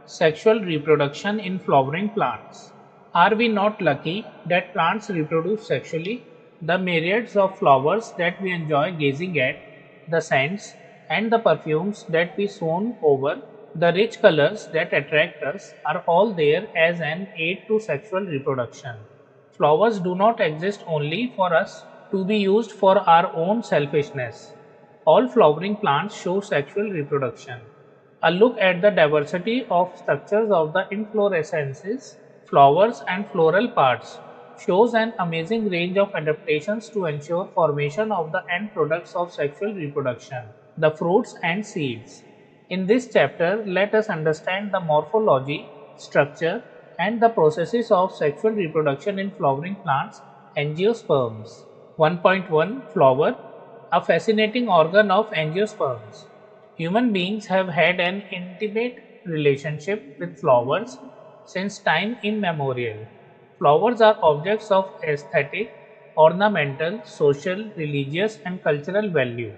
Sexual reproduction in flowering plants. Are we not lucky that plants reproduce sexually? The myriads of flowers that we enjoy gazing at, the scents and the perfumes that we swoon over, the rich colors that attract us are all there as an aid to sexual reproduction. Flowers do not exist only for us to be used for our own selfishness. All flowering plants show sexual reproduction. A look at the diversity of structures of the inflorescences, flowers and floral parts shows an amazing range of adaptations to ensure formation of the end products of sexual reproduction, the fruits and seeds. In this chapter, let us understand the morphology, structure, and the processes of sexual reproduction in flowering plants, angiosperms. 1.1 Flower, a fascinating organ of angiosperms. Human beings have had an intimate relationship with flowers since time immemorial. Flowers are objects of aesthetic, ornamental, social, religious, and cultural value.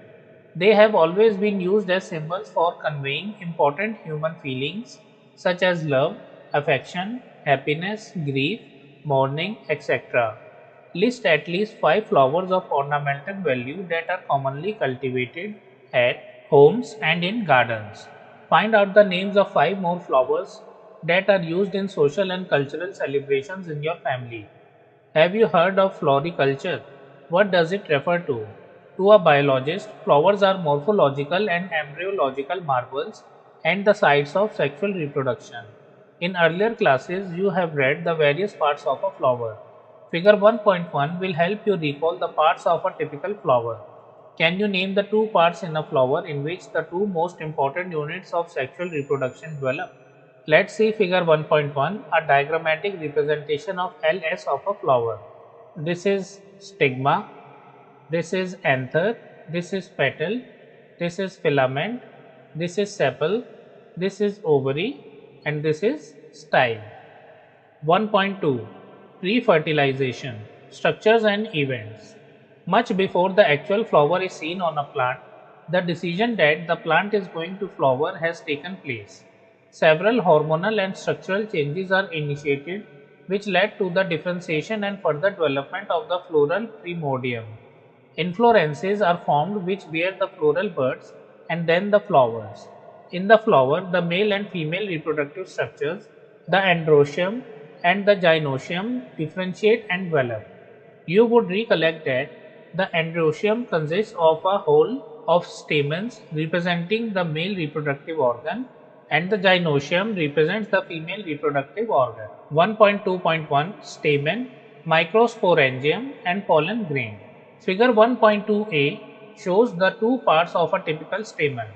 They have always been used as symbols for conveying important human feelings such as love, affection, happiness, grief, mourning, etc. List at least 5 flowers of ornamental value that are commonly cultivated at homes and in gardens. Find out the names of 5 more flowers that are used in social and cultural celebrations in your family. Have you heard of floriculture? What does it refer to? To a biologist, flowers are morphological and embryological marvels and the sites of sexual reproduction. In earlier classes, you have read the various parts of a flower. Figure 1.1 will help you recall the parts of a typical flower. Can you name the 2 parts in a flower in which the 2 most important units of sexual reproduction develop? Let's see figure 1.1, a diagrammatic representation of LS of a flower. This is stigma, this is anther, this is petal, this is filament, this is sepal, this is ovary, and this is style. 1.2 Pre-Fertilisation, Structures and Events. Much before the actual flower is seen on a plant, the decision that the plant is going to flower has taken place. Several hormonal and structural changes are initiated which led to the differentiation and further development of the floral primordium. Inflorescences are formed which bear the floral buds and then the flowers. In the flower, the male and female reproductive structures, the androecium and the gynoecium differentiate and develop. You would recollect that the androecium consists of a whole of stamens representing the male reproductive organ and the gynoecium represents the female reproductive organ. 1.2.1 Stamen, Microsporangium and pollen grain. Figure 1.2a shows the 2 parts of a typical stamen,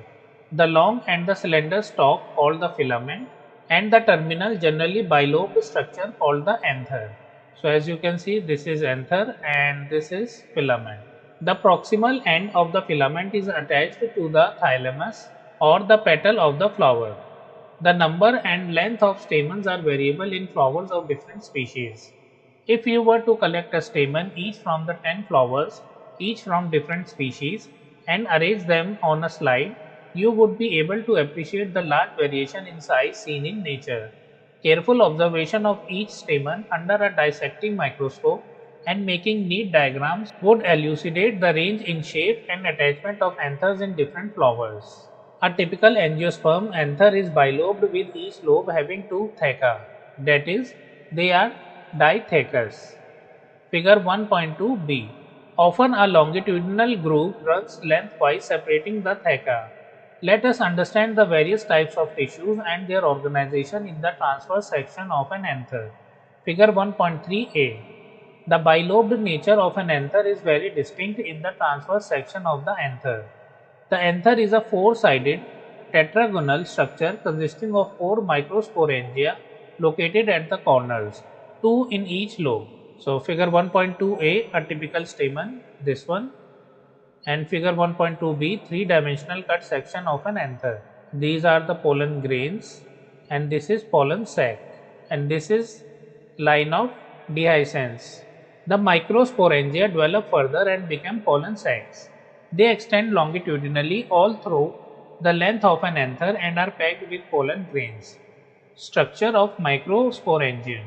the long and the slender stalk called the filament and the terminal generally bilobed structure called the anther. So as you can see, this is anther and this is filament. The proximal end of the filament is attached to the thylamus or the petal of the flower. The number and length of stamens are variable in flowers of different species. If you were to collect a stamen each from the 10 flowers, each from different species, and arrange them on a slide, you would be able to appreciate the large variation in size seen in nature. Careful observation of each stamen under a dissecting microscope and making neat diagrams would elucidate the range in shape and attachment of anthers in different flowers. A typical angiosperm anther is bilobed with each lobe having 2 theca, that is, they are dithecous. Figure 1.2b. Often a longitudinal groove runs lengthwise separating the theca. Let us understand the various types of tissues and their organization in the transverse section of an anther. Figure 1.3a. The bilobed nature of an anther is very distinct in the transverse section of the anther. The anther is a 4-sided tetragonal structure consisting of 4 microsporangia located at the corners, 2 in each lobe. So figure 1.2a, a typical stamen, this one, and figure 1.2b, 3-dimensional cut section of an anther. These are the pollen grains and this is pollen sac and this is line of dehiscence. The microsporangia develop further and become pollen sacs. They extend longitudinally all through the length of an anther and are packed with pollen grains. Structure of Microsporangium.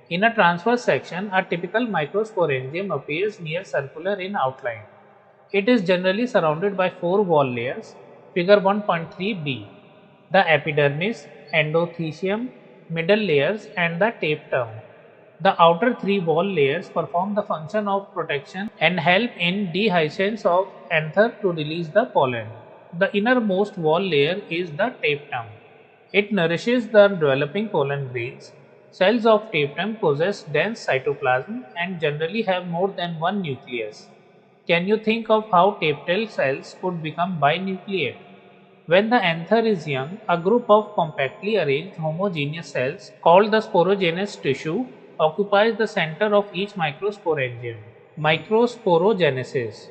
In a transverse section, a typical microsporangium appears near circular in outline. It is generally surrounded by 4 wall layers, figure 1.3b, the epidermis, endothecium, middle layers and the tapetum. The outer 3 wall layers perform the function of protection and help in dehiscence of anther to release the pollen. The innermost wall layer is the tapetum. It nourishes the developing pollen grains. Cells of tapetum possess dense cytoplasm and generally have more than one nucleus. Can you think of how tapetal cells could become binucleate? When the anther is young, a group of compactly arranged homogeneous cells called the sporogenous tissue occupies the center of each microsporangium. Microsporogenesis.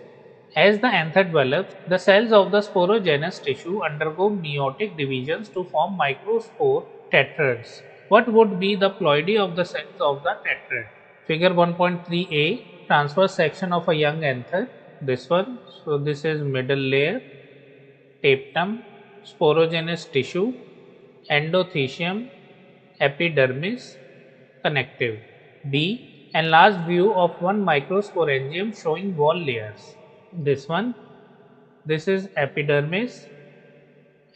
As the anther develops, the cells of the sporogenous tissue undergo meiotic divisions to form microspore tetrads. What would be the ploidy of the cells of the tetrad? Figure 1.3a, transverse section of a young anther. This one. So this is middle layer, tapetum, sporogenous tissue, endothecium, epidermis, connective. B. Enlarged view of one microsporangium showing wall layers. This one. This is epidermis,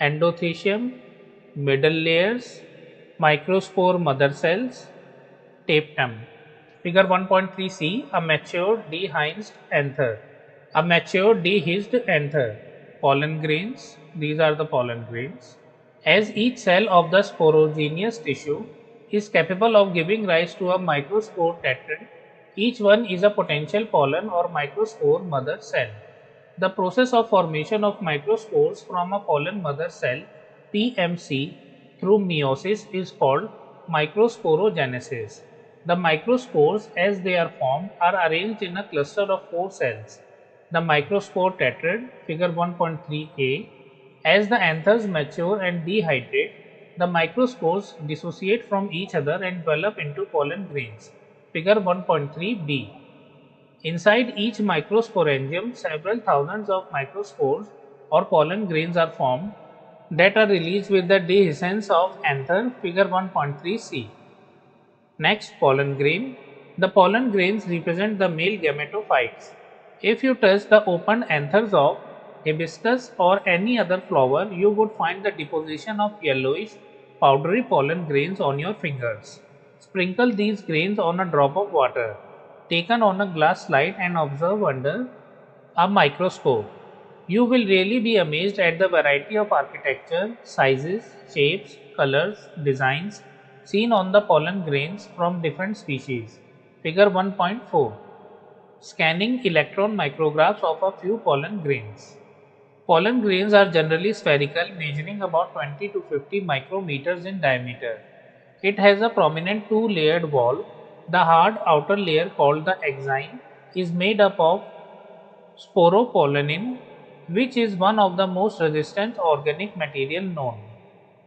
endothecium, middle layers, microspore mother cells, tapetum. Figure 1.3c, a mature dehinged anther. A mature dehisced anther. Pollen grains, these are the pollen grains. As each cell of the sporogenous tissue is capable of giving rise to a microspore tetrad, each one is a potential pollen or microspore mother cell. The process of formation of microspores from a pollen mother cell, PMC, through meiosis is called microsporogenesis. The microspores, as they are formed, are arranged in a cluster of 4 cells. The microspore tetrad, figure 1.3a. As the anthers mature and dehydrate, the microspores dissociate from each other and develop into pollen grains. Figure 1.3b. Inside each microsporangium, several thousands of microspores or pollen grains are formed that are released with the dehiscence of anther. Figure 1.3c. Next, pollen grain. The pollen grains represent the male gametophytes. If you touch the open anthers of hibiscus or any other flower, you would find the deposition of yellowish, powdery pollen grains on your fingers. Sprinkle these grains on a drop of water taken on a glass slide and observe under a microscope. You will really be amazed at the variety of architecture, sizes, shapes, colors, designs seen on the pollen grains from different species. Figure 1.4. Scanning electron micrographs of a few pollen grains. Pollen grains are generally spherical, measuring about 20 to 50 micrometers in diameter. It has a prominent 2-layered wall. The hard outer layer, called the exine, is made up of sporopollenin, which is one of the most resistant organic material known.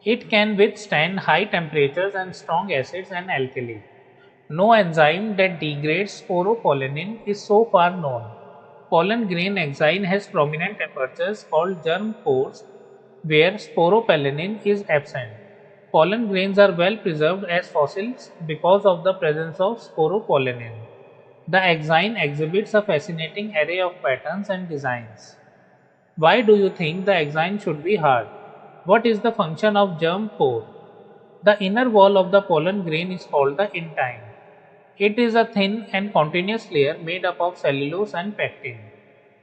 It can withstand high temperatures and strong acids and alkali. No enzyme that degrades sporopollenin is so far known. Pollen grain exine has prominent apertures called germ pores where sporopollenin is absent. Pollen grains are well preserved as fossils because of the presence of sporopollenin. The exine exhibits a fascinating array of patterns and designs. Why do you think the exine should be hard? What is the function of germ pore? The inner wall of the pollen grain is called the intine. It is a thin and continuous layer made up of cellulose and pectin.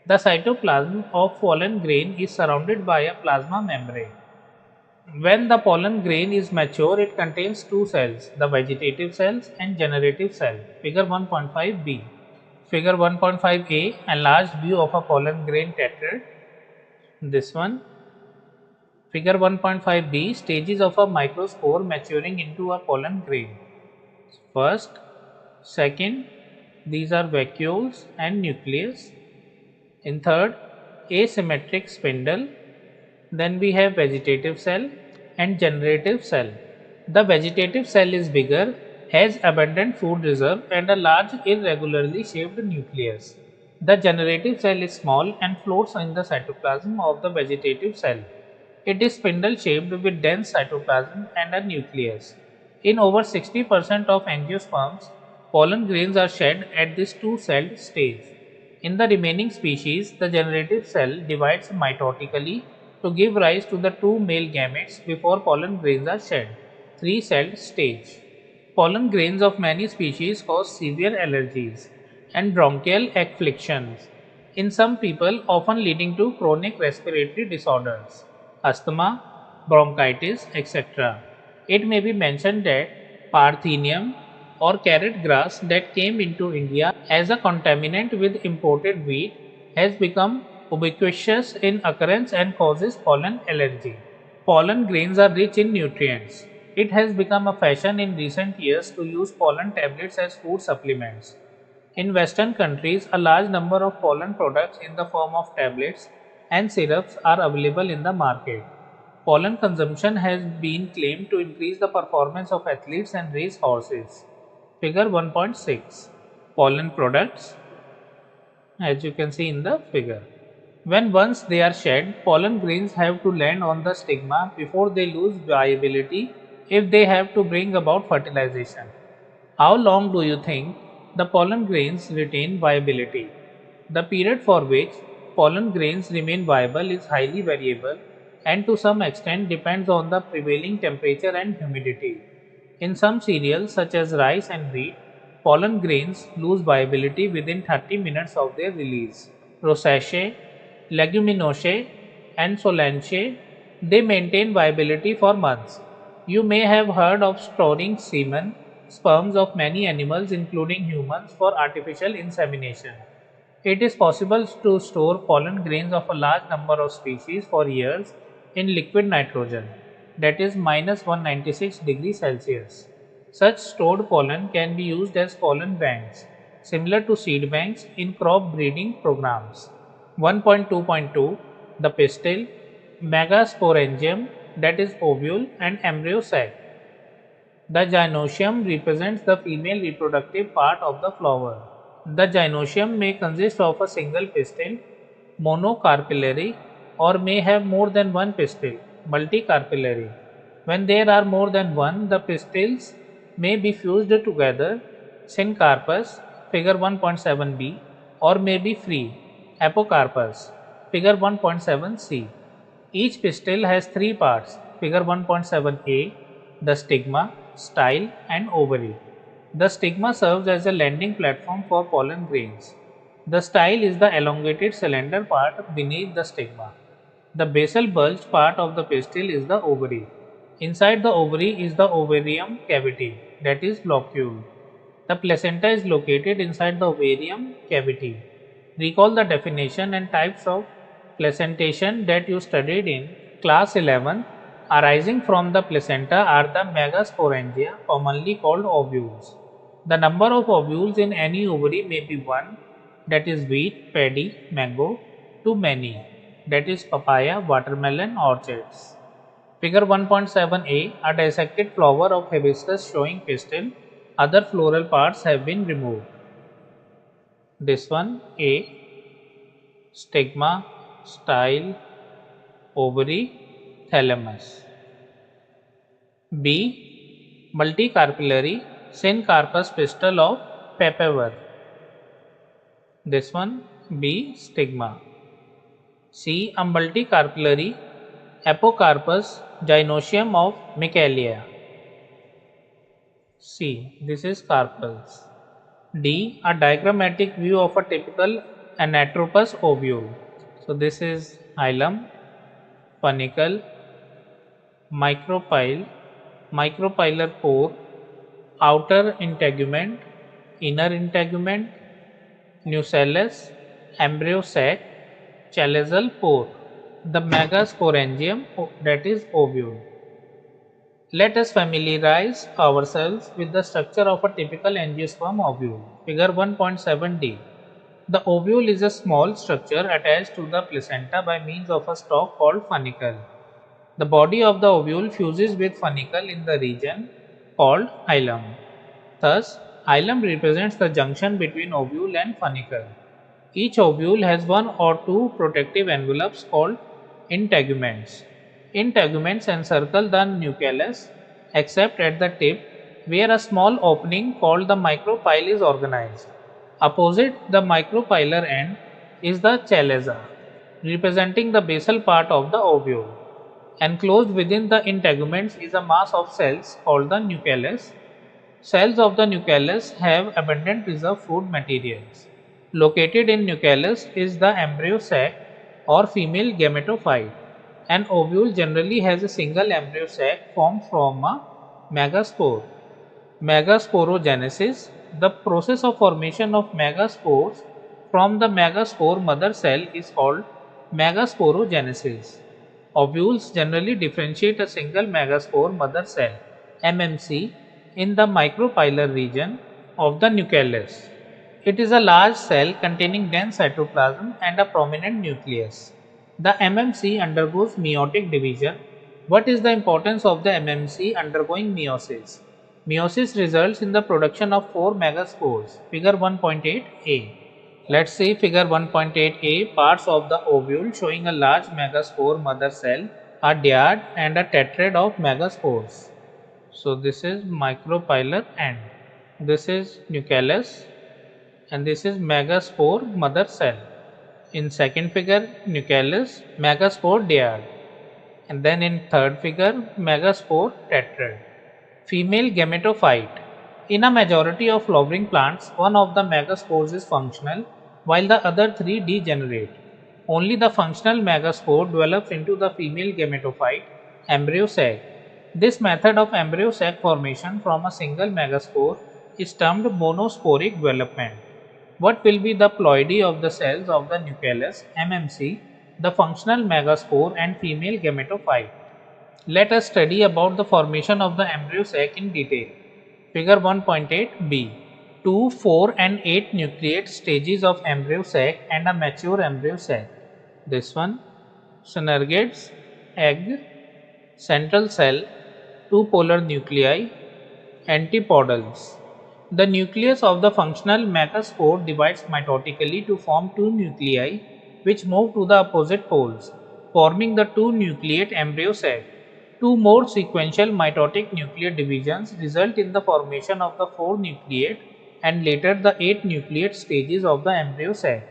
The cytoplasm of pollen grain is surrounded by a plasma membrane. When the pollen grain is mature, it contains 2 cells, the vegetative cells and generative cell. Figure 1.5b. Figure 1.5a, enlarged view of a pollen grain tetrad. This one. Figure 1.5b, stages of a microspore maturing into a pollen grain. First, second, these are vacuoles and nucleus. In third, asymmetric spindle. Then we have vegetative cell and generative cell. The vegetative cell is bigger, has abundant food reserve and a large irregularly shaped nucleus. The generative cell is small and floats in the cytoplasm of the vegetative cell. It is spindle-shaped with dense cytoplasm and a nucleus. In over 60% of angiosperms, pollen grains are shed at this two-celled stage. In the remaining species, the generative cell divides mitotically to give rise to the two male gametes before pollen grains are shed. Three-celled stage. Pollen grains of many species cause severe allergies and bronchial afflictions in some people, often leading to chronic respiratory disorders, asthma, bronchitis, etc. It may be mentioned that Parthenium or carrot grass that came into India as a contaminant with imported wheat has become ubiquitous in occurrence and causes pollen allergy. Pollen grains are rich in nutrients. It has become a fashion in recent years to use pollen tablets as food supplements. In Western countries, a large number of pollen products in the form of tablets and syrups are available in the market. Pollen consumption has been claimed to increase the performance of athletes and race horses. Figure 1.6. Pollen products, as you can see in the figure. When once they are shed, pollen grains have to land on the stigma before they lose viability if they have to bring about fertilization. How long do you think the pollen grains retain viability? The period for which pollen grains remain viable is highly variable and to some extent depends on the prevailing temperature and humidity. In some cereals such as rice and wheat, pollen grains lose viability within 30 minutes of their release. Rosaceae, Leguminosae, and Solanaceae, they maintain viability for months. You may have heard of storing semen, sperms of many animals including humans for artificial insemination. It is possible to store pollen grains of a large number of species for years in liquid nitrogen, that is -196 degrees Celsius. Such stored pollen can be used as pollen banks, similar to seed banks in crop breeding programs. 1.2.2 The pistil, Megasporangium, that is ovule, and embryo sac. The gynoecium represents the female reproductive part of the flower. The gynoecium may consist of a single pistil, monocarpellary, or may have more than one pistil, multicarpellary. When there are more than one, the pistils may be fused together, syncarpous, figure 1.7b, or may be free, apocarpous, figure 1.7c. Each pistil has three parts, figure 1.7a, the stigma, style, and ovary. The stigma serves as a landing platform for pollen grains. The style is the elongated cylinder part beneath the stigma. The basal bulged part of the pistil is the ovary. Inside the ovary is the ovarium cavity, that is locule. The placenta is located inside the ovarium cavity. Recall the definition and types of placentation that you studied in class 11. Arising from the placenta are the megasporangia, commonly called ovules. The number of ovules in any ovary may be 1, that is wheat, paddy, mango, to many, that is papaya, watermelon, orchids. Figure 1.7a, a dissected flower of hibiscus showing pistil. Other floral parts have been removed. This one, A, stigma, style, ovary, thalamus. B, multicarpellary, syncarpous pistil of papaver. This one, B, stigma. C, a multicarpellary, apocarpous gynoecium of Michaelia. C, this is carpels. D, a diagrammatic view of a typical anatropous ovule. So this is hilum, funicle, micropyle, micropylar pore, outer integument, inner integument, nucellus, embryo sac, chalazal pore, the megasporangium, that is ovule. Let us familiarize ourselves with the structure of a typical angiosperm ovule. Figure 1.7d. The ovule is a small structure attached to the placenta by means of a stalk called funicle. The body of the ovule fuses with funicle in the region called hilum. Thus, hilum represents the junction between ovule and funicle. Each ovule has one or two protective envelopes called integuments. Integuments encircle the nucellus except at the tip where a small opening called the micropyle is organized. Opposite the micropylar end is the chalaza, representing the basal part of the ovule. Enclosed within the integuments is a mass of cells called the nucellus. Cells of the nucellus have abundant reserve food materials. Located in nucellus is the embryo sac or female gametophyte. An ovule generally has a single embryo sac formed from a megaspore. Megasporogenesis, the process of formation of megaspores from the megaspore mother cell is called megasporogenesis. Ovules generally differentiate a single megaspore mother cell (MMC) in the micropylar region of the nucellus. It is a large cell containing dense cytoplasm and a prominent nucleus. The MMC undergoes meiotic division. What is the importance of the MMC undergoing meiosis? Meiosis results in the production of 4 megaspores. Figure 1.8a. Let's see figure 1.8a. Parts of the ovule showing a large megaspore mother cell, a dyad and a tetrad of megaspores. So this is micropylar end. This is nucellus and this is megaspore mother cell. In second figure, nucellus, megaspore dyad, and then in third figure, megaspore tetrad. Female gametophyte. In a majority of flowering plants, one of the megaspores is functional, while the other three degenerate. Only the functional megaspore develops into the female gametophyte, embryo sac. This method of embryo sac formation from a single megaspore is termed monosporic development. What will be the ploidy of the cells of the nucellus, MMC, the functional megaspore and female gametophyte? Let us study about the formation of the embryo sac in detail. Figure 1.8b. 2, 4 and 8 nucleate stages of embryo sac and a mature embryo sac. This one, synergates, egg, central cell, 2 polar nuclei, antipodals. The nucleus of the functional megaspore divides mitotically to form 2 nuclei which move to the opposite poles, forming the 2 nucleate embryo sac. 2 more sequential mitotic nuclear divisions result in the formation of the 4 nucleate and later the 8 nucleate stages of the embryo sac.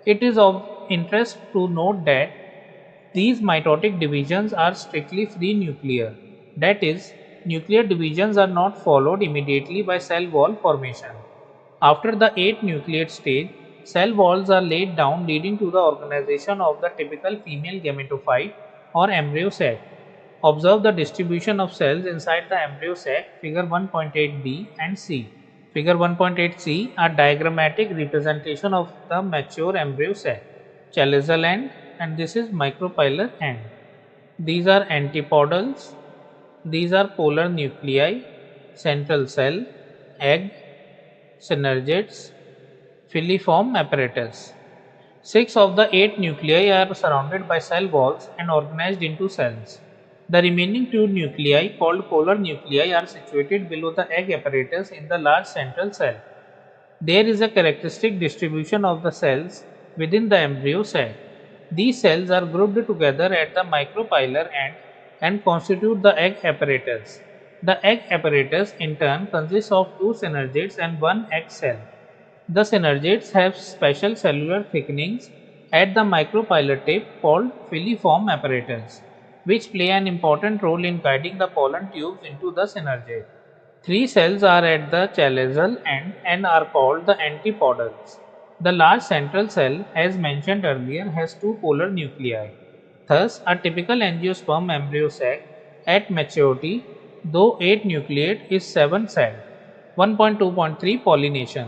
It is of interest to note that these mitotic divisions are strictly free nuclear, that is, nuclear divisions are not followed immediately by cell wall formation. After the 8 nucleate stage, cell walls are laid down leading to the organization of the typical female gametophyte or embryo sac. Observe the distribution of cells inside the embryo sac, figure 1.8b and c. Figure 1.8c are diagrammatic representation of the mature embryo sac, chalazial end, and this is micropylar end. These are antipodals. These are polar nuclei, central cell, egg, synergates, filiform apparatus. 6 of the 8 nuclei are surrounded by cell walls and organized into cells. The remaining 2 nuclei, called polar nuclei, are situated below the egg apparatus in the large central cell. There is a characteristic distribution of the cells within the embryo sac. These cells are grouped together at the micropylar end and constitute the egg apparatus. The egg apparatus in turn consists of 2 synergates and 1 egg cell. The synergates have special cellular thickenings at the micropylar tip called filiform apparatus, which play an important role in guiding the pollen tubes into the synergate. 3 cells are at the chalazial end and are called the antipodals. The large central cell, as mentioned earlier, has 2 polar nuclei. Thus, a typical angiosperm embryo sac at maturity, though 8 nucleate, is 7 celled. 1.2.3 Pollination.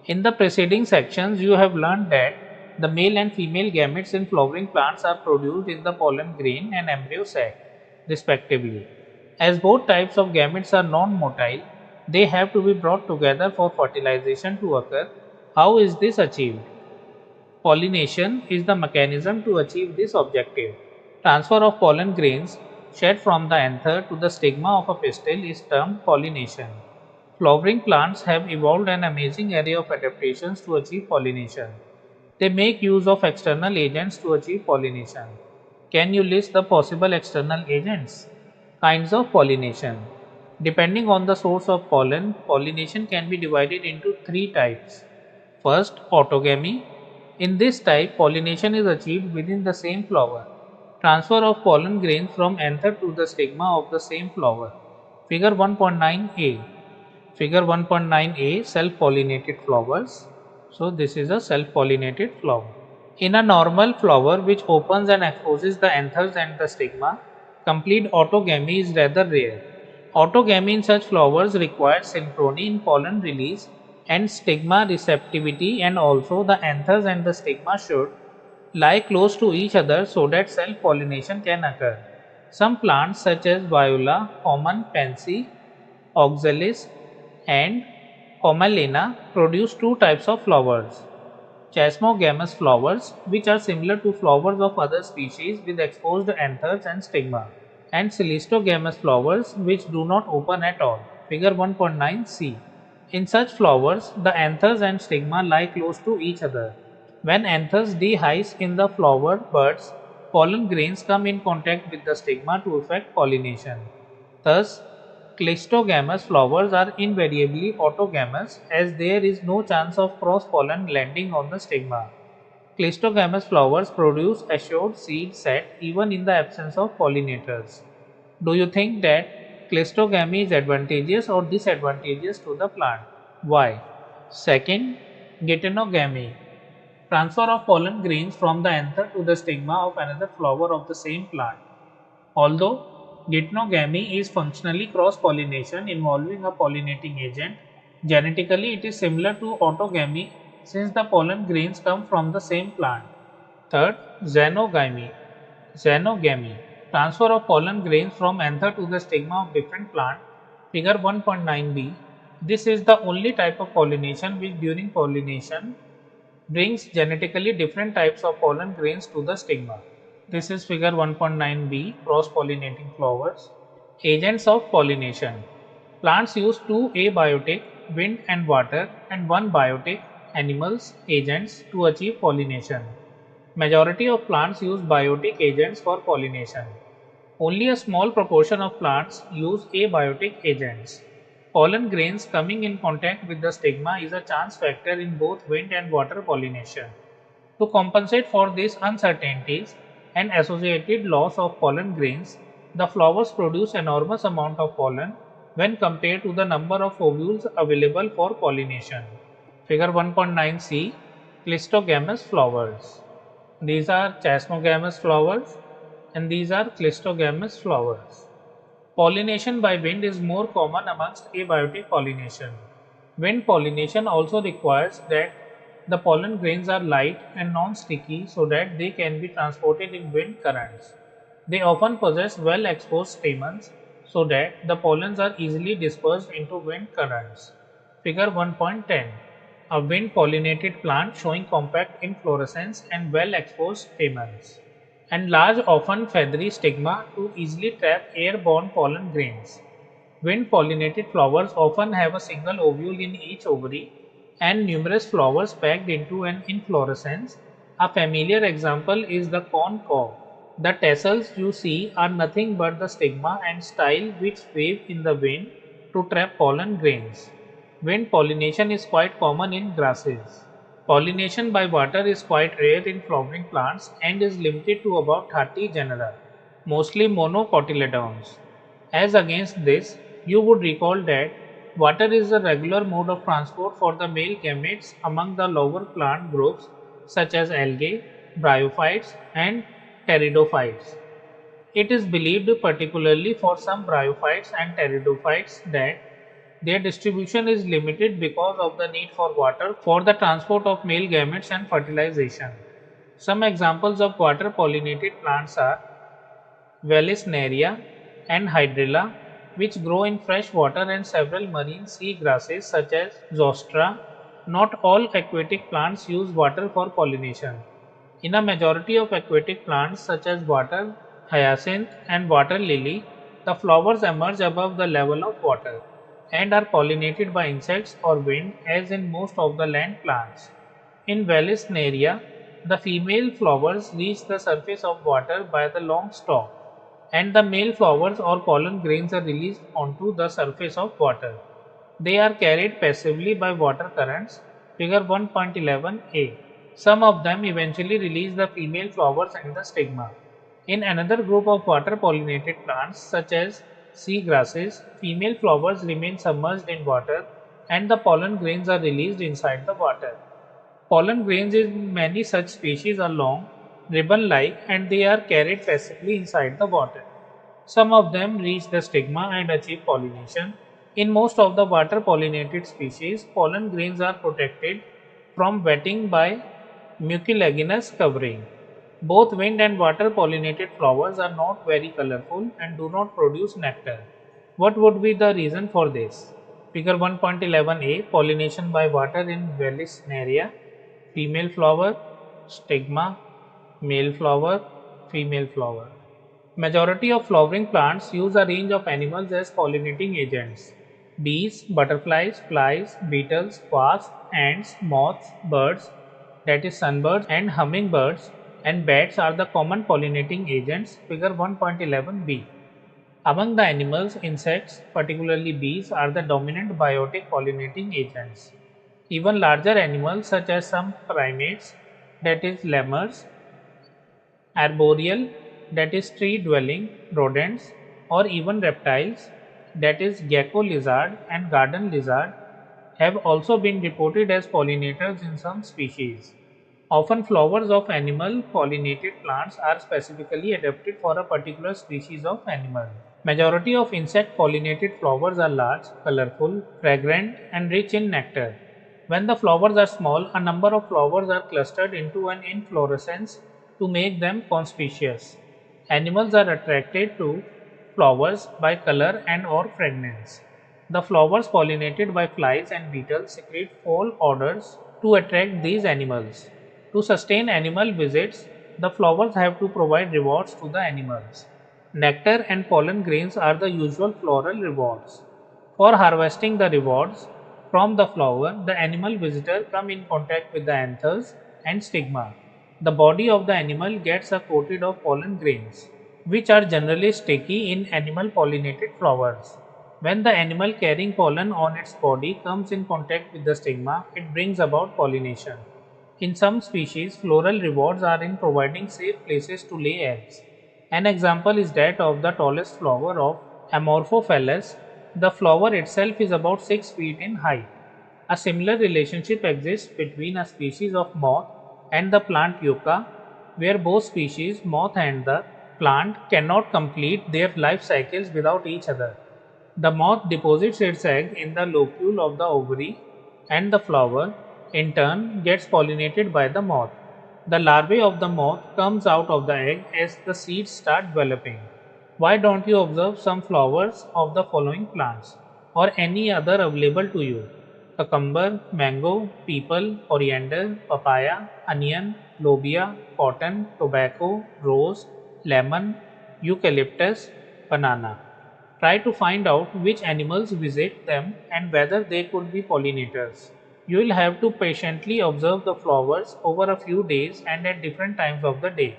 In the preceding sections, you have learned that the male and female gametes in flowering plants are produced in the pollen grain and embryo sac, respectively. As both types of gametes are non-motile, they have to be brought together for fertilization to occur. How is this achieved? Pollination is the mechanism to achieve this objective. Transfer of pollen grains shed from the anther to the stigma of a pistil is termed pollination. Flowering plants have evolved an amazing array of adaptations to achieve pollination. They make use of external agents to achieve pollination. Can you list the possible external agents? Kinds of pollination. Depending on the source of pollen, pollination can be divided into three types. First, autogamy. In this type, pollination is achieved within the same flower. Transfer of pollen grains from anther to the stigma of the same flower. Figure 1.9a. Figure 1.9a, self-pollinated flowers. So this is a self-pollinated flower. In a normal flower which opens and exposes the anthers and the stigma, complete autogamy is rather rare. Autogamy in such flowers requires synchrony in pollen release and stigma receptivity, and also the anthers and the stigma should lie close to each other so that self-pollination can occur. Some plants such as viola, common pansy, oxalis and commelina produce two types of flowers. Chasmogamous flowers, which are similar to flowers of other species with exposed anthers and stigma, and cleistogamous flowers which do not open at all. Figure 1.9c. In such flowers, the anthers and stigma lie close to each other. When anthers dehisce in the flower buds, pollen grains come in contact with the stigma to effect pollination. Thus, cleistogamous flowers are invariably autogamous, as there is no chance of cross-pollen landing on the stigma. Cleistogamous flowers produce assured seed set even in the absence of pollinators. Do you think that cleistogamy is advantageous or disadvantageous to the plant? Why? Second, geitonogamy. Transfer of pollen grains from the anther to the stigma of another flower of the same plant. Although geitonogamy is functionally cross-pollination involving a pollinating agent, genetically it is similar to autogamy since the pollen grains come from the same plant. Third, xenogamy. Xenogamy. Transfer of pollen grains from anther to the stigma of different plant. Figure 1.9b. This is the only type of pollination which during pollination brings genetically different types of pollen grains to the stigma. This is figure 1.9b, cross-pollinating flowers. Agents of pollination. Plants use two abiotic, wind and water, and one biotic, animals, agents to achieve pollination. Majority of plants use biotic agents for pollination. Only a small proportion of plants use abiotic agents. Pollen grains coming in contact with the stigma is a chance factor in both wind and water pollination. To compensate for these uncertainties and associated loss of pollen grains, the flowers produce enormous amount of pollen when compared to the number of ovules available for pollination. Figure 1.9c, cleistogamous flowers. These are chasmogamous flowers and these are cleistogamous flowers. Pollination by wind is more common amongst abiotic pollination. Wind pollination also requires that the pollen grains are light and non-sticky so that they can be transported in wind currents. They often possess well-exposed stamens so that the pollens are easily dispersed into wind currents. Figure 1.10. A wind-pollinated plant showing compact inflorescence and well-exposed stamens, and large often feathery stigma to easily trap airborne pollen grains. Wind-pollinated flowers often have a single ovule in each ovary and numerous flowers packed into an inflorescence. A familiar example is the corn cob. The tassels you see are nothing but the stigma and style which wave in the wind to trap pollen grains. Wind pollination is quite common in grasses. Pollination by water is quite rare in flowering plants and is limited to about 30 genera, mostly monocotyledons. As against this, you would recall that water is a regular mode of transport for the male gametes among the lower plant groups such as algae, bryophytes and pteridophytes. It is believed, particularly for some bryophytes and pteridophytes, that their distribution is limited because of the need for water for the transport of male gametes and fertilization. Some examples of water pollinated plants are Vallisneria and Hydrilla, which grow in fresh water, and several marine sea grasses such as Zostra. Not all aquatic plants use water for pollination. In a majority of aquatic plants such as water hyacinth and water lily, the flowers emerge above the level of water and are pollinated by insects or wind, as in most of the land plants. In Vallisneria, the female flowers reach the surface of water by the long stalk, and the male flowers or pollen grains are released onto the surface of water. They are carried passively by water currents, figure 1.11a. Some of them eventually release the female flowers and the stigma. In another group of water pollinated plants such as sea grasses, female flowers remain submerged in water and the pollen grains are released inside the water. Pollen grains in many such species are long, ribbon-like, and they are carried passively inside the water. Some of them reach the stigma and achieve pollination. In most of the water pollinated species, pollen grains are protected from wetting by mucilaginous covering. Both wind and water pollinated flowers are not very colorful and do not produce nectar. What would be the reason for this? Figure 1.11a, pollination by water in Vallisneria. Female flower, stigma, male flower, female flower. Majority of flowering plants use a range of animals as pollinating agents. Bees, butterflies, flies, beetles, wasps, ants, moths, birds, that is sunbirds and hummingbirds, and bats are the common pollinating agents, figure 1.11b. Among the animals, insects, particularly bees, are the dominant biotic pollinating agents. Even larger animals such as some primates, that is lemurs, arboreal, that is tree-dwelling rodents, or even reptiles, that is gecko lizard and garden lizard, have also been reported as pollinators in some species. Often flowers of animal pollinated plants are specifically adapted for a particular species of animal. Majority of insect pollinated flowers are large, colorful, fragrant, and rich in nectar. When the flowers are small, a number of flowers are clustered into an inflorescence to make them conspicuous. Animals are attracted to flowers by color and or fragrance. The flowers pollinated by flies and beetles secrete fall odors to attract these animals. To sustain animal visits, the flowers have to provide rewards to the animals. Nectar and pollen grains are the usual floral rewards. For harvesting the rewards from the flower, the animal visitor come in contact with the anthers and stigma. The body of the animal gets coated of pollen grains, which are generally sticky in animal pollinated flowers. When the animal carrying pollen on its body comes in contact with the stigma, it brings about pollination. In some species, floral rewards are in providing safe places to lay eggs. An example is that of the tallest flower of Amorphophallus. The flower itself is about 6 feet in height. A similar relationship exists between a species of moth and the plant Yucca, where both species, moth and the plant, cannot complete their life cycles without each other. The moth deposits its egg in the locule of the ovary, and the flower, in turn, gets pollinated by the moth. The larvae of the moth comes out of the egg as the seeds start developing. Why don't you observe some flowers of the following plants or any other available to you? Cucumber, mango, peepal, coriander, papaya, onion, lobia, cotton, tobacco, rose, lemon, eucalyptus, banana. Try to find out which animals visit them and whether they could be pollinators. You will have to patiently observe the flowers over a few days and at different times of the day.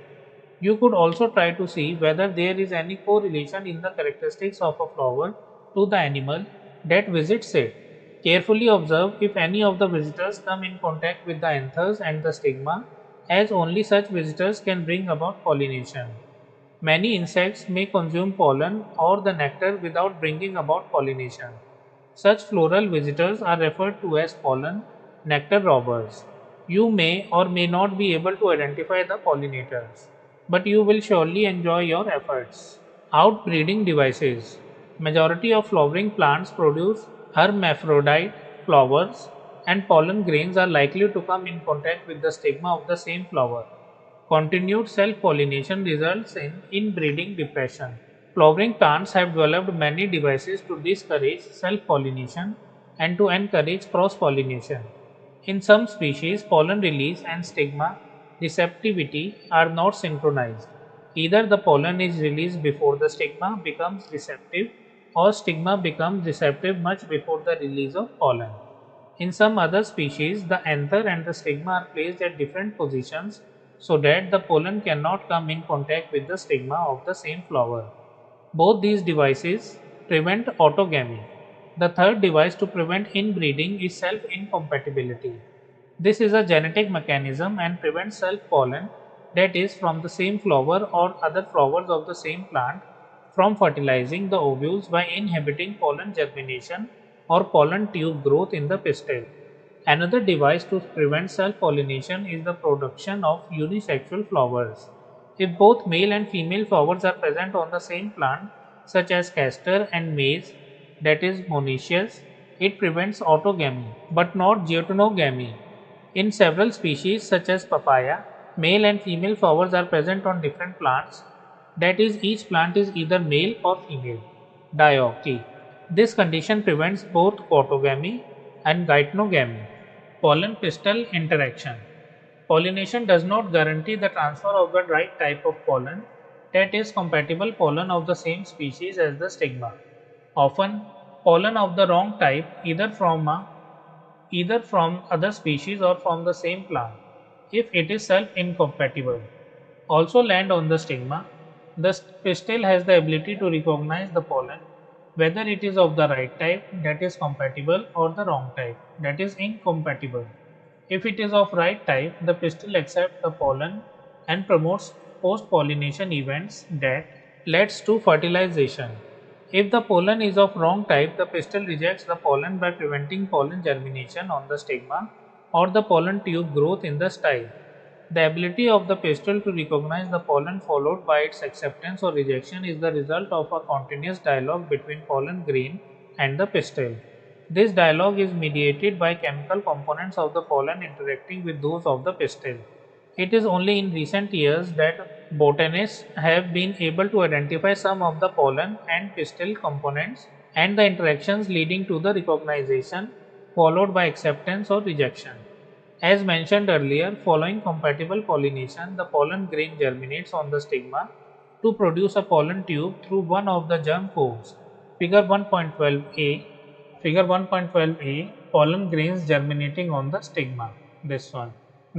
You could also try to see whether there is any correlation in the characteristics of a flower to the animal that visits it. Carefully observe if any of the visitors come in contact with the anthers and the stigma, as only such visitors can bring about pollination. Many insects may consume pollen or the nectar without bringing about pollination. Such floral visitors are referred to as pollen nectar robbers. You may or may not be able to identify the pollinators, but you will surely enjoy your efforts. Outbreeding devices. Majority of flowering plants produce hermaphrodite flowers, and pollen grains are likely to come in contact with the stigma of the same flower. Continued self-pollination results in inbreeding depression. Flowering plants have developed many devices to discourage self-pollination and to encourage cross-pollination. In some species, pollen release and stigma receptivity are not synchronized. Either the pollen is released before the stigma becomes receptive, or stigma becomes receptive much before the release of pollen. In some other species, the anther and the stigma are placed at different positions so that the pollen cannot come in contact with the stigma of the same flower. Both these devices prevent autogamy. The third device to prevent inbreeding is self-incompatibility. This is a genetic mechanism and prevents self-pollen, that is, from the same flower or other flowers of the same plant, from fertilizing the ovules by inhibiting pollen germination or pollen tube growth in the pistil. Another device to prevent self-pollination is the production of unisexual flowers. If both male and female flowers are present on the same plant, such as castor and maize, that is monoecious, it prevents autogamy, but not deuterogamy. In several species, such as papaya, male and female flowers are present on different plants, that is, each plant is either male or female. Diarchy. This condition prevents both autogamy and geitonogamy. Pollen pistil interaction. Pollination does not guarantee the transfer of the right type of pollen, that is, compatible pollen of the same species as the stigma. Often, pollen of the wrong type, either from other species or from the same plant, if it is self-incompatible, also land on the stigma. The pistil has the ability to recognize the pollen, whether it is of the right type, that is compatible, or the wrong type, that is incompatible. If it is of right type, the pistil accepts the pollen and promotes post-pollination events that leads to fertilization. If the pollen is of wrong type, the pistil rejects the pollen by preventing pollen germination on the stigma or the pollen tube growth in the style. The ability of the pistil to recognize the pollen followed by its acceptance or rejection is the result of a continuous dialogue between pollen grain and the pistil. This dialogue is mediated by chemical components of the pollen interacting with those of the pistil. It is only in recent years that botanists have been able to identify some of the pollen and pistil components and the interactions leading to the recognition followed by acceptance or rejection. As mentioned earlier, following compatible pollination, the pollen grain germinates on the stigma to produce a pollen tube through one of the germ pores. Figure 1.12a. Figure 1.12a, pollen grains germinating on the stigma. This one.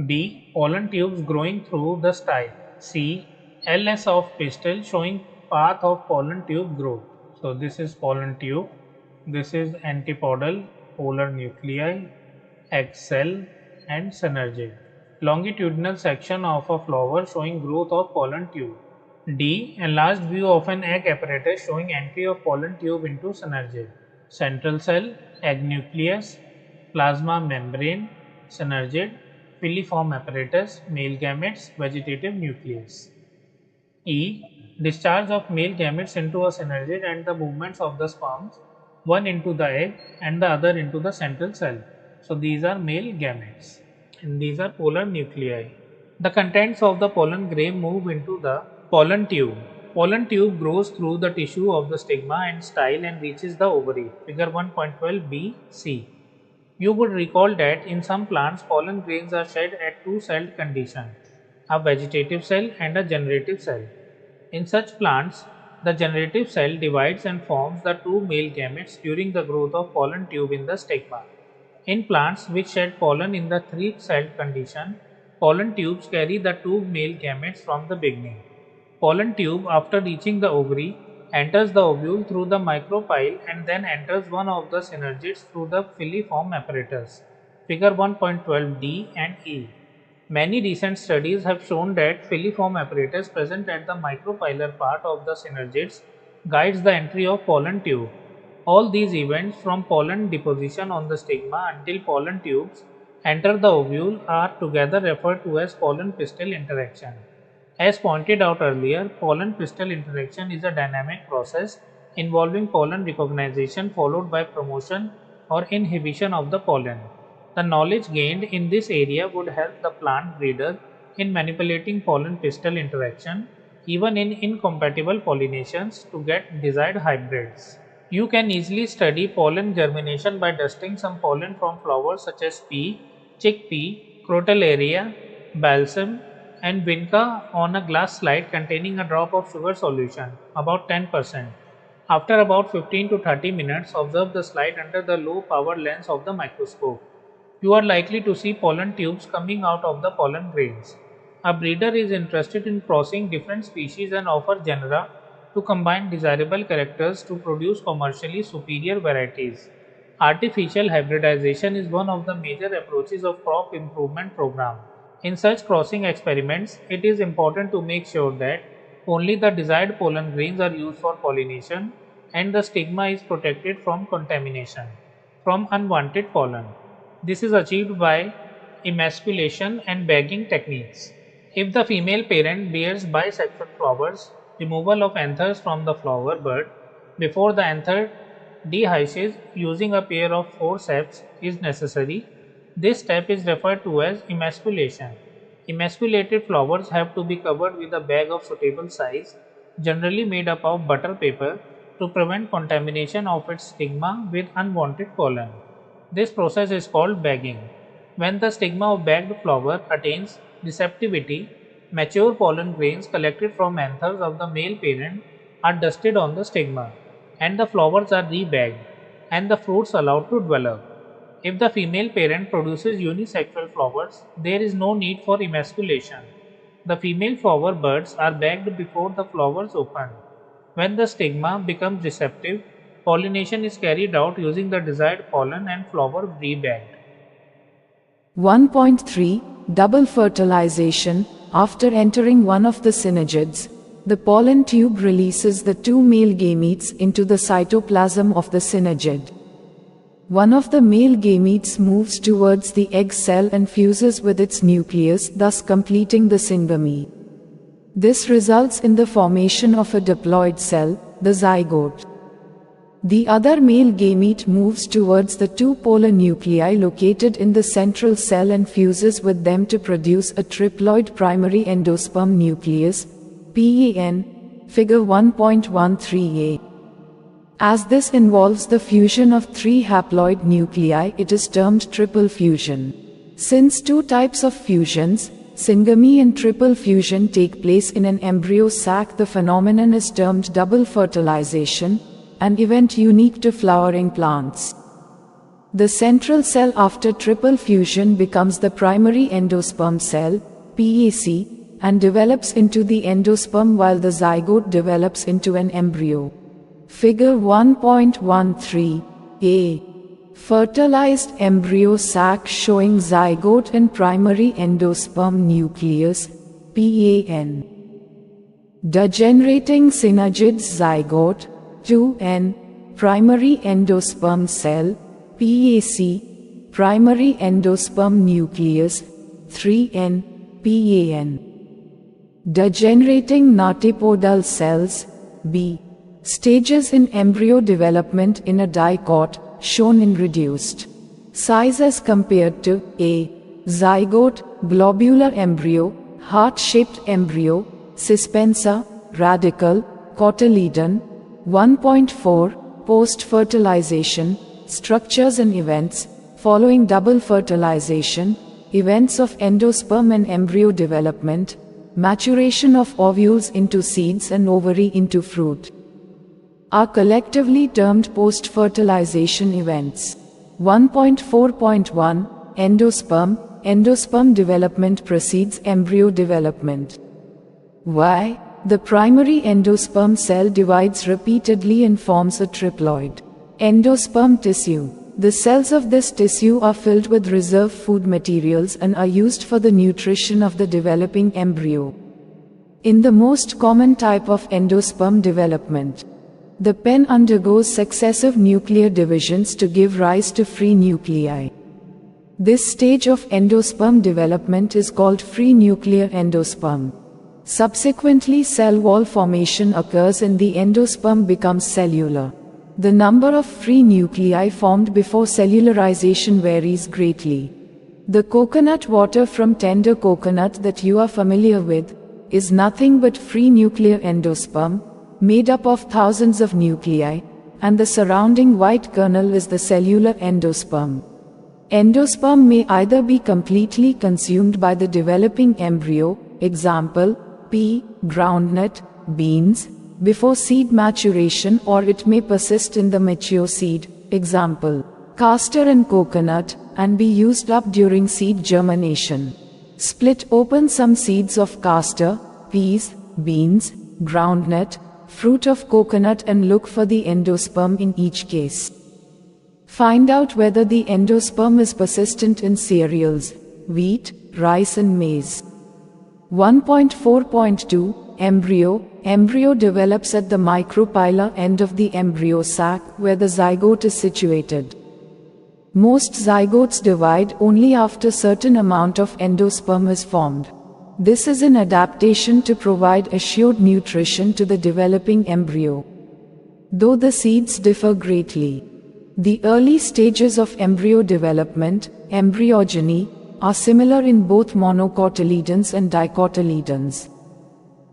B. Pollen tubes growing through the style. C. LS of pistil showing path of pollen tube growth. So this is pollen tube. This is antipodal, polar nuclei, egg cell, and synergid. Longitudinal section of a flower showing growth of pollen tube. D. Enlarged view of an egg apparatus showing entry of pollen tube into synergid. Central cell, egg nucleus, plasma membrane, synergid, filiform apparatus, male gametes, vegetative nucleus. E. Discharge of male gametes into a synergid and the movements of the sperms, one into the egg and the other into the central cell. So these are male gametes and these are polar nuclei. The contents of the pollen grain move into the pollen tube. Pollen tube grows through the tissue of the stigma and style and reaches the ovary. Figure 1.12b, C. You would recall that in some plants pollen grains are shed at two-celled condition, a vegetative cell and a generative cell. In such plants, the generative cell divides and forms the two male gametes during the growth of pollen tube in the stigma. In plants which shed pollen in the three-celled condition, pollen tubes carry the two male gametes from the beginning. Pollen tube, after reaching the ovary, enters the ovule through the micropyle and then enters one of the synergids through the filiform apparatus. Figure 1.12d and E. Many recent studies have shown that filiform apparatus present at the micropylar part of the synergids guides the entry of pollen tube. All these events from pollen deposition on the stigma until pollen tubes enter the ovule are together referred to as pollen pistil interaction. As pointed out earlier, pollen pistil interaction is a dynamic process involving pollen recognition followed by promotion or inhibition of the pollen. The knowledge gained in this area would help the plant breeder in manipulating pollen pistil interaction, even in incompatible pollinations, to get desired hybrids. You can easily study pollen germination by dusting some pollen from flowers such as pea, chickpea, crotalaria, balsam, and vinca on a glass slide containing a drop of sugar solution, about 10%. After about 15 to 30 minutes, observe the slide under the low power lens of the microscope. You are likely to see pollen tubes coming out of the pollen grains. A breeder is interested in crossing different species and offer genera to combine desirable characters to produce commercially superior varieties. Artificial hybridization is one of the major approaches of crop improvement program. In such crossing experiments, it is important to make sure that only the desired pollen grains are used for pollination and the stigma is protected from contamination from unwanted pollen. This is achieved by emasculation and bagging techniques. If the female parent bears bisexual flowers, removal of anthers from the flower bud before the anther dehisces using a pair of forceps is necessary. This step is referred to as emasculation. Emasculated flowers have to be covered with a bag of suitable size, generally made up of butter paper, to prevent contamination of its stigma with unwanted pollen. This process is called bagging. When the stigma of bagged flower attains receptivity, mature pollen grains collected from anthers of the male parent are dusted on the stigma, and the flowers are rebagged, and the fruits allowed to develop. If the female parent produces unisexual flowers, there is no need for emasculation. The female flower buds are bagged before the flowers open. When the stigma becomes receptive, pollination is carried out using the desired pollen and flower rebagged. 1.3 Double fertilization. After entering one of the synergids, the pollen tube releases the two male gametes into the cytoplasm of the synergid. One of the male gametes moves towards the egg cell and fuses with its nucleus, thus completing the syngamy. This results in the formation of a diploid cell, the zygote. The other male gamete moves towards the two polar nuclei located in the central cell and fuses with them to produce a triploid primary endosperm nucleus, PEN, figure 1.13a. As this involves the fusion of three haploid nuclei, it is termed triple fusion. Since two types of fusions, syngamy and triple fusion, take place in an embryo sac, the phenomenon is termed double fertilization, an event unique to flowering plants. The central cell after triple fusion becomes the primary endosperm cell, PAC, and develops into the endosperm while the zygote develops into an embryo. Figure 1.13a. Fertilized embryo sac showing zygote and primary endosperm nucleus, PAN. Degenerating synergid zygote, 2N, primary endosperm cell, PAC, primary endosperm nucleus, 3N, PAN. Degenerating gnatipodal cells, B. Stages in embryo development in a dicot, shown in reduced size as compared to A. Zygote, globular embryo, heart-shaped embryo, suspensa, radical, cotyledon. 1.4 Post-fertilization, structures and events. Following double fertilization, events of endosperm and embryo development, maturation of ovules into seeds and ovary into fruit, are collectively termed post-fertilization events. 1.4.1 Endosperm. Endosperm development precedes embryo development. Why? The primary endosperm cell divides repeatedly and forms a triploid endosperm tissue. The cells of this tissue are filled with reserve food materials and are used for the nutrition of the developing embryo. In the most common type of endosperm development, the pen undergoes successive nuclear divisions to give rise to free nuclei. This stage of endosperm development is called free nuclear endosperm. Subsequently, cell wall formation occurs and the endosperm becomes cellular. The number of free nuclei formed before cellularization varies greatly. The coconut water from tender coconut that you are familiar with is nothing but free nuclear endosperm, made up of thousands of nuclei, and the surrounding white kernel is the cellular endosperm. Endosperm may either be completely consumed by the developing embryo, example, pea, groundnut, beans, before seed maturation, or it may persist in the mature seed, example, castor and coconut, and be used up during seed germination. Split open some seeds of castor, peas, beans, groundnut, fruit of coconut and look for the endosperm in each case. Find out whether the endosperm is persistent in cereals, wheat, rice and maize. 1.4.2 Embryo. Embryo develops at the micropylar end of the embryo sac where the zygote is situated. Most zygotes divide only after certain amount of endosperm is formed. This is an adaptation to provide assured nutrition to the developing embryo. Though the seeds differ greatly, the early stages of embryo development, embryogeny, are similar in both monocotyledons and dicotyledons.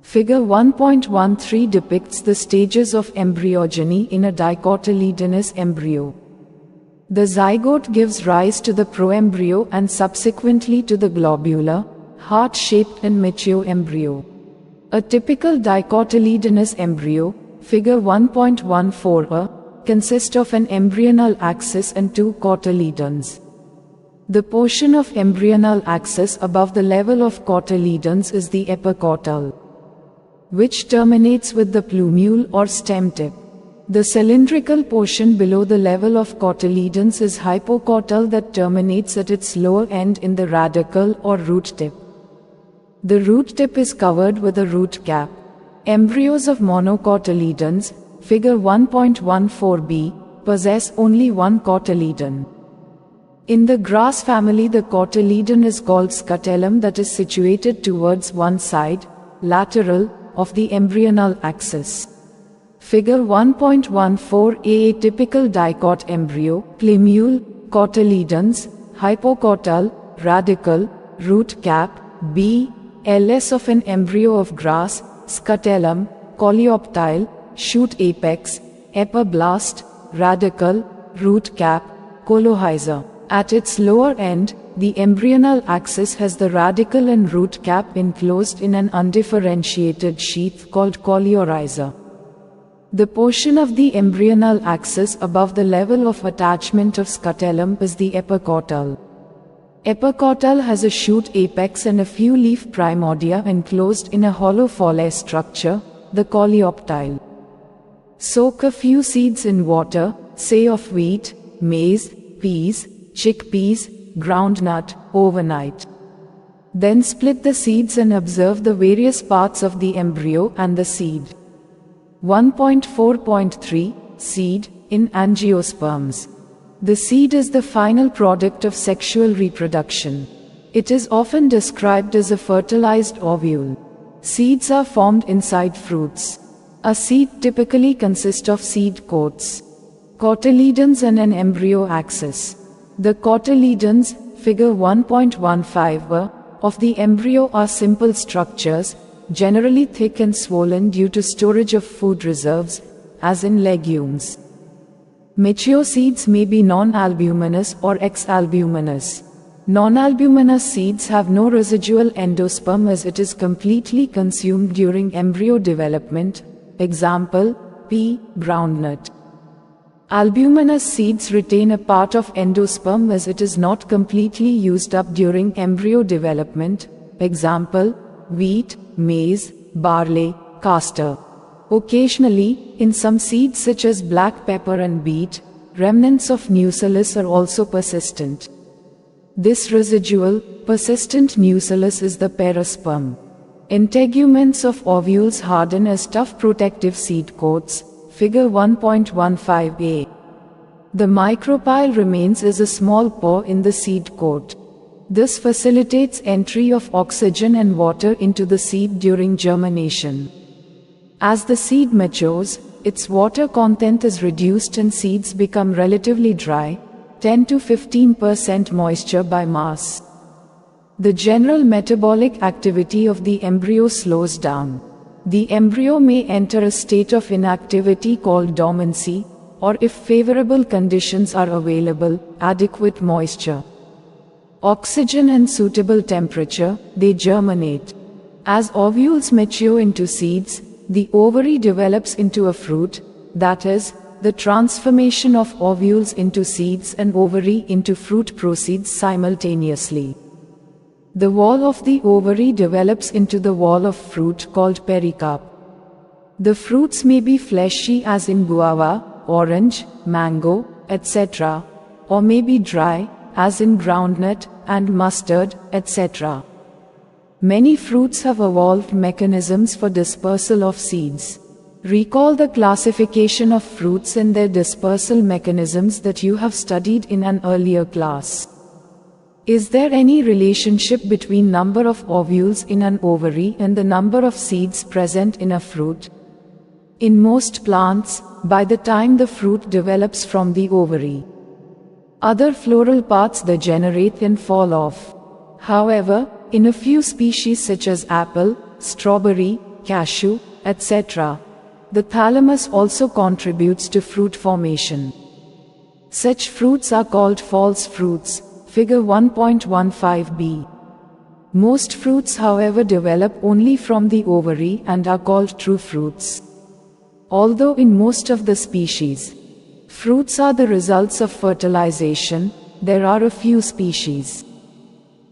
Figure 1.13 depicts the stages of embryogeny in a dicotyledonous embryo. The zygote gives rise to the proembryo and subsequently to the globular, heart-shaped and mature embryo. A typical dicotyledonous embryo, figure 1.14, consists of an embryonal axis and two cotyledons. The portion of embryonal axis above the level of cotyledons is the epicotyl, which terminates with the plumule or stem tip. The cylindrical portion below the level of cotyledons is hypocotyl that terminates at its lower end in the radicle or root tip. The root tip is covered with a root cap. Embryos of monocotyledons, figure 1.14b, possess only one cotyledon. In the grass family, the cotyledon is called scutellum, that is situated towards one side, lateral, of the embryonal axis. Figure 1.14a, a typical dicot embryo, plumule, cotyledons, hypocotyl, radicle, root cap, B, LS of an embryo of grass, scutellum, coleoptile, shoot apex, epiblast, radicle, root cap, colohyza. At its lower end, the embryonal axis has the radicle and root cap enclosed in an undifferentiated sheath called coleorhiza. The portion of the embryonal axis above the level of attachment of scutellum is the epicotyl. Epicotyl has a shoot apex and a few leaf primordia enclosed in a hollow folae structure, the coleoptile. Soak a few seeds in water, say of wheat, maize, peas, chickpeas, groundnut, overnight. Then split the seeds and observe the various parts of the embryo and the seed. 1.4.3 Seed in Angiosperms. The seed is the final product of sexual reproduction. It is often described as a fertilized ovule. Seeds are formed inside fruits. A seed typically consists of seed coats, cotyledons and an embryo axis. The cotyledons, figure 1.15, of the embryo are simple structures, generally thick and swollen due to storage of food reserves, as in legumes. Mature seeds may be non-albuminous or ex-albuminous. Non-albuminous seeds have no residual endosperm as it is completely consumed during embryo development, example, pea, groundnut. Albuminous seeds retain a part of endosperm as it is not completely used up during embryo development, example, wheat, maize, barley, castor. Occasionally, in some seeds such as black pepper and beet, remnants of nucellus are also persistent. This residual, persistent nucellus is the perosperm. Integuments of ovules harden as tough protective seed coats, figure 1.15a. The micropyle remains as a small pore in the seed coat. This facilitates entry of oxygen and water into the seed during germination. As the seed matures, its water content is reduced and seeds become relatively dry, 10 to 15% moisture by mass. The general metabolic activity of the embryo slows down. The embryo may enter a state of inactivity called dormancy, or if favorable conditions are available, adequate moisture, oxygen and suitable temperature, they germinate. As ovules mature into seeds, the ovary develops into a fruit, that is, the transformation of ovules into seeds and ovary into fruit proceeds simultaneously. The wall of the ovary develops into the wall of fruit called pericarp. The fruits may be fleshy as in guava, orange, mango, etc., or may be dry as in groundnut and mustard, etc. Many fruits have evolved mechanisms for dispersal of seeds. Recall the classification of fruits and their dispersal mechanisms that you have studied in an earlier class. Is there any relationship between number of ovules in an ovary and the number of seeds present in a fruit? In most plants, by the time the fruit develops from the ovary, other floral parts degenerate and fall off. However, in a few species such as apple, strawberry, cashew, etc., the thalamus also contributes to fruit formation. Such fruits are called false fruits, figure 1.15b. Most fruits, however, develop only from the ovary and are called true fruits. Although in most of the species, fruits are the results of fertilization, there are a few species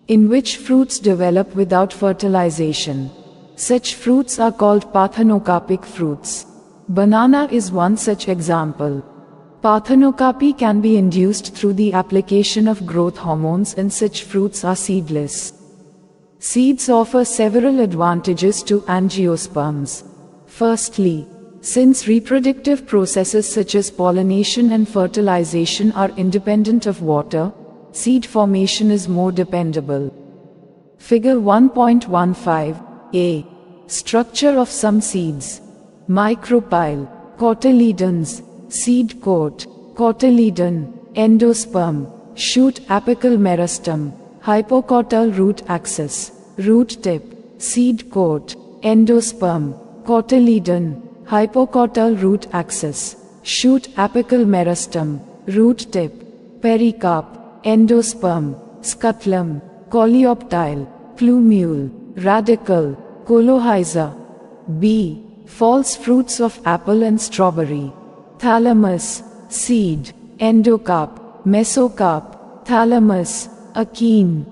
in which fruits develop without fertilization. Such fruits are called parthenocarpic fruits. Banana is one such example. Parthenocarpy can be induced through the application of growth hormones, and such fruits are seedless. Seeds offer several advantages to angiosperms. Firstly, since reproductive processes such as pollination and fertilization are independent of water, seed formation is more dependable. Figure 1.15a. Structure of some seeds. Micropyle, cotyledons, seed coat, cotyledon, endosperm, shoot apical meristome, hypocotyl root axis, root tip, seed coat, endosperm, cotyledon, hypocotyl root axis, shoot apical meristome, root tip, pericarp, endosperm, scutellum, coleoptile, plumule, radicle, colohyza. B. False fruits of apple and strawberry. Thalamus, seed, endocarp, mesocarp, thalamus, achene.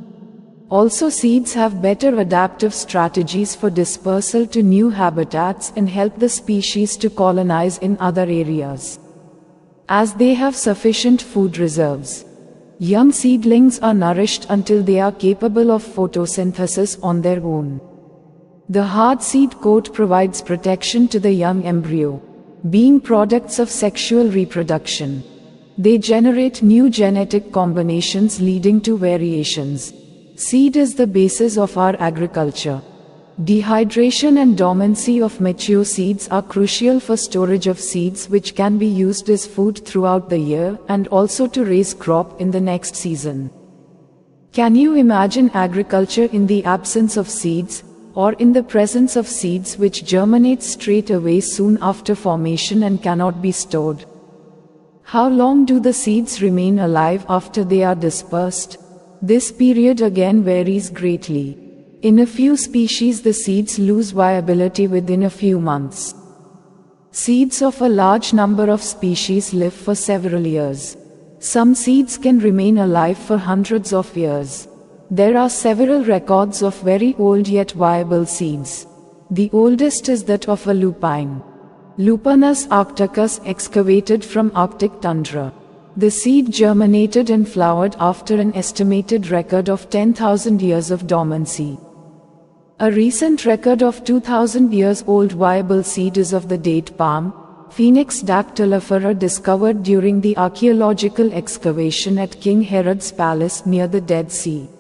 Also, seeds have better adaptive strategies for dispersal to new habitats and help the species to colonize in other areas, as they have sufficient food reserves. Young seedlings are nourished until they are capable of photosynthesis on their own. The hard seed coat provides protection to the young embryo. Being products of sexual reproduction, they generate new genetic combinations leading to variations. Seed is the basis of our agriculture. Dehydration and dormancy of mature seeds are crucial for storage of seeds, which can be used as food throughout the year and also to raise crop in the next season. Can you imagine agriculture in the absence of seeds, or in the presence of seeds which germinate straight away soon after formation and cannot be stored? How long do the seeds remain alive after they are dispersed? This period again varies greatly. In a few species, the seeds lose viability within a few months. Seeds of a large number of species live for several years. Some seeds can remain alive for hundreds of years. There are several records of very old yet viable seeds. The oldest is that of a lupine, Lupinus arcticus, excavated from Arctic tundra. The seed germinated and flowered after an estimated record of 10,000 years of dormancy. A recent record of 2,000 years old viable seed is of the date palm, Phoenix dactylifera, discovered during the archaeological excavation at King Herod's palace near the Dead Sea.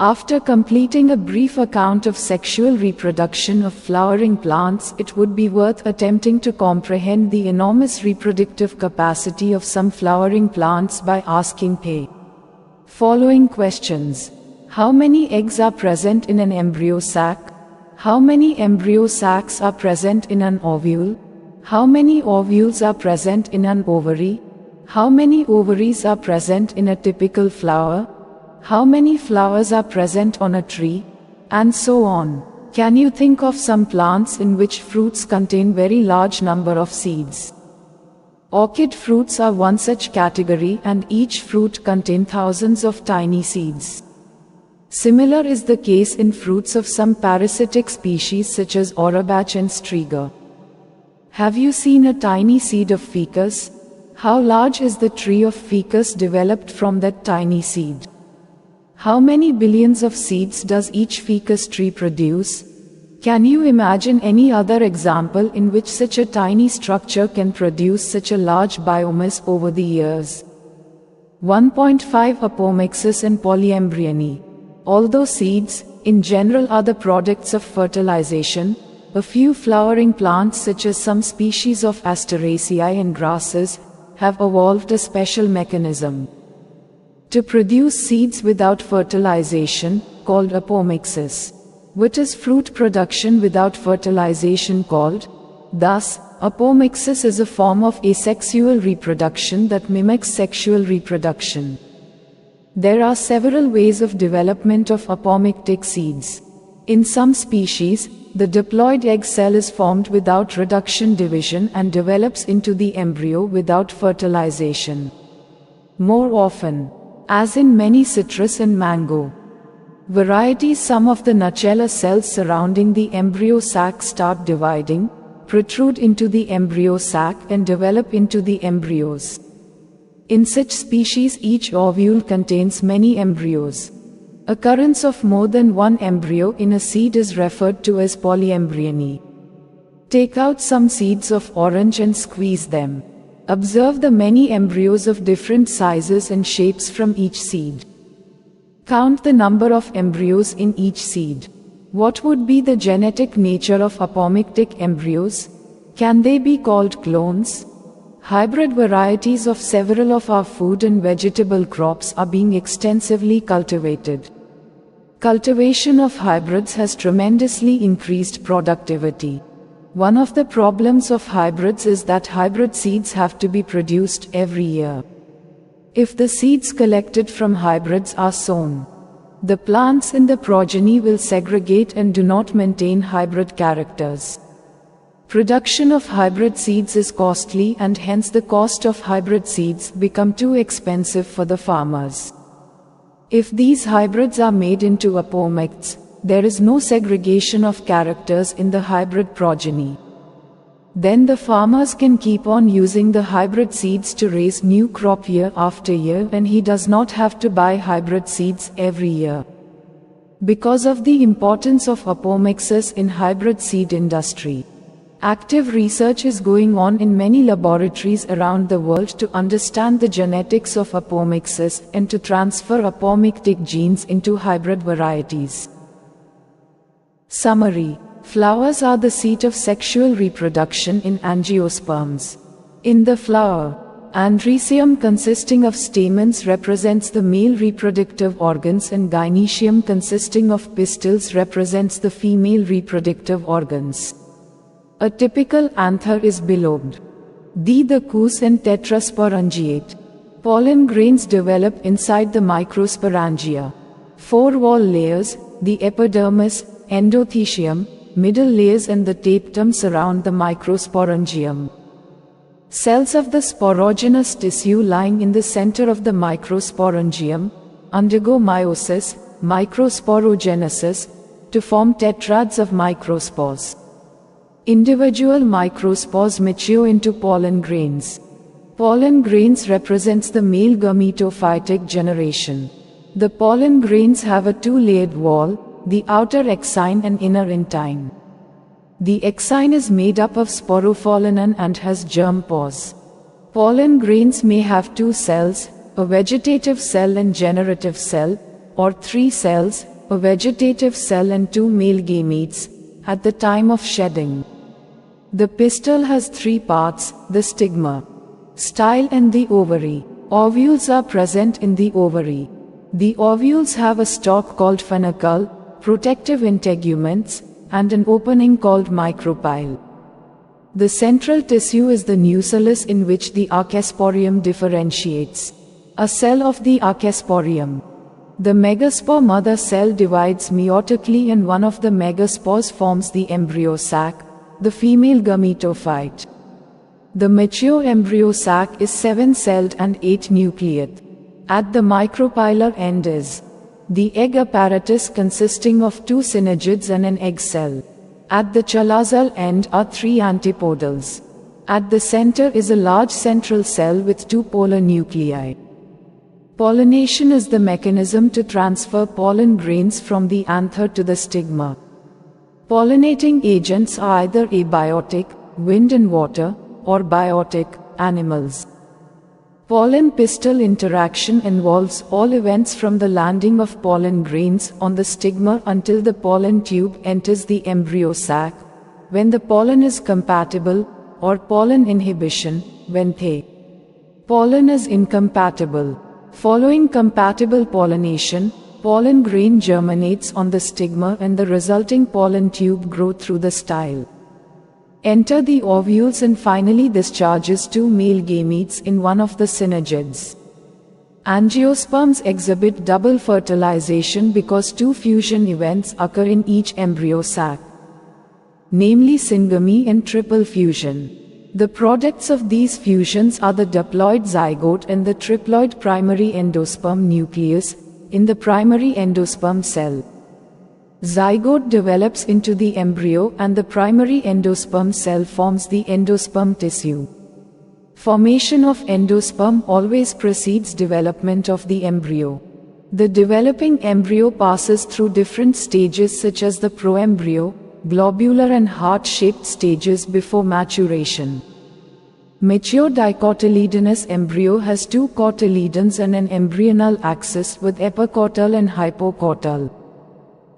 After completing a brief account of sexual reproduction of flowering plants, it would be worth attempting to comprehend the enormous reproductive capacity of some flowering plants by asking the following questions. How many eggs are present in an embryo sac? How many embryo sacs are present in an ovule? How many ovules are present in an ovary? How many ovaries are present in a typical flower? How many flowers are present on a tree? And so on. Can you think of some plants in which fruits contain very large number of seeds? Orchid fruits are one such category, and each fruit contains thousands of tiny seeds. Similar is the case in fruits of some parasitic species such as Orabach and Striga. Have you seen a tiny seed of ficus? How large is the tree of ficus developed from that tiny seed? How many billions of seeds does each ficus tree produce? Can you imagine any other example in which such a tiny structure can produce such a large biomass over the years? 1.5 Apomixis and Polyembryony. Although seeds, in general, are the products of fertilization, a few flowering plants such as some species of Asteraceae and grasses have evolved a special mechanism to produce seeds without fertilization, called apomixis. What is fruit production without fertilization called? Thus, apomixis is a form of asexual reproduction that mimics sexual reproduction. There are several ways of development of apomictic seeds. In some species, the diploid egg cell is formed without reduction division and develops into the embryo without fertilization. More often, as in many citrus and mango varieties, some of the nucella cells surrounding the embryo sac start dividing, protrude into the embryo sac and develop into the embryos. In such species, each ovule contains many embryos. Occurrence of more than one embryo in a seed is referred to as polyembryony. Take out some seeds of orange and squeeze them. Observe the many embryos of different sizes and shapes from each seed. Count the number of embryos in each seed. What would be the genetic nature of apomictic embryos? Can they be called clones? Hybrid varieties of several of our food and vegetable crops are being extensively cultivated. Cultivation of hybrids has tremendously increased productivity. One of the problems of hybrids is that hybrid seeds have to be produced every year. If the seeds collected from hybrids are sown, the plants in the progeny will segregate and do not maintain hybrid characters. Production of hybrid seeds is costly, and hence the cost of hybrid seeds become too expensive for the farmers. If these hybrids are made into apomicts, there is no segregation of characters in the hybrid progeny. Then the farmers can keep on using the hybrid seeds to raise new crop year after year, and he does not have to buy hybrid seeds every year. Because of the importance of apomixis in hybrid seed industry, active research is going on in many laboratories around the world to understand the genetics of apomixis and to transfer apomictic genes into hybrid varieties. Summary: flowers are the seat of sexual reproduction in angiosperms. In the flower, androecium consisting of stamens represents the male reproductive organs, and gynoecium consisting of pistils represents the female reproductive organs. A typical anther is bilobed. The coos and tetrasporangiate. Pollen grains develop inside the microsporangia. Four wall layers, the epidermis, endothecium, middle layers and the tapetum surround the microsporangium. Cells of the sporogenous tissue lying in the center of the microsporangium undergo meiosis, microsporogenesis, to form tetrads of microspores. Individual microspores mature into pollen grains. Pollen grains represents the male gametophytic generation. The pollen grains have a two-layered wall, the outer exine and inner intine. The exine is made up of sporopollen and has germ pores. Pollen grains may have two cells, a vegetative cell and generative cell, or three cells, a vegetative cell and two male gametes, at the time of shedding. The pistil has three parts: the stigma, style and the ovary. Ovules are present in the ovary. The ovules have a stalk called funicle, protective integuments, and an opening called micropyle. The central tissue is the nucellus in which the Angiosperm differentiates. A cell of the Angiosperm. The megaspore mother cell divides meiotically, and one of the megaspores forms the embryo sac, the female gametophyte. The mature embryo sac is 7-celled and 8-nucleate. At the micropylar end is The egg apparatus consisting of two synergids and an egg cell. At the chalazal end are three antipodals. At the center is a large central cell with two polar nuclei. Pollination is the mechanism to transfer pollen grains from the anther to the stigma. Pollinating agents are either abiotic, wind and water, or biotic, animals. Pollen-pistil interaction involves all events from the landing of pollen grains on the stigma until the pollen tube enters the embryo sac, when the pollen is compatible, or pollen inhibition, when the pollen is incompatible. Following compatible pollination, pollen grain germinates on the stigma and the resulting pollen tube grows through the style. Enter the ovules and finally discharges two male gametes in one of the synergids. Angiosperms exhibit double fertilization because two fusion events occur in each embryo sac, namely syngamy and triple fusion. The products of these fusions are the diploid zygote and the triploid primary endosperm nucleus in the primary endosperm cell. Zygote develops into the embryo and the primary endosperm cell forms the endosperm tissue. Formation of endosperm always precedes development of the embryo. The developing embryo passes through different stages such as the proembryo, globular and heart-shaped stages before maturation. Mature dicotyledonous embryo has two cotyledons and an embryonal axis with epicotyl and hypocotyl.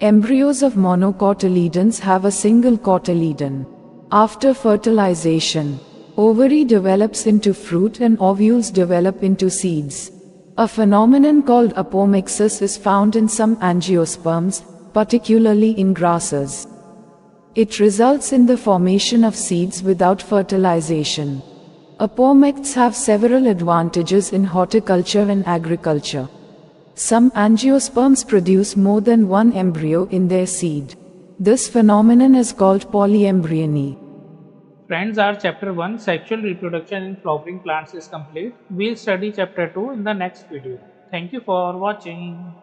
Embryos of monocotyledons have a single cotyledon. After fertilization, ovary develops into fruit and ovules develop into seeds. A phenomenon called apomixis is found in some angiosperms, particularly in grasses. It results in the formation of seeds without fertilization. Apomixis have several advantages in horticulture and agriculture. Some angiosperms produce more than one embryo in their seed. This phenomenon is called polyembryony. Friends, our chapter 1 sexual reproduction in flowering plants is complete. We'll study chapter 2 in the next video. Thank you for watching.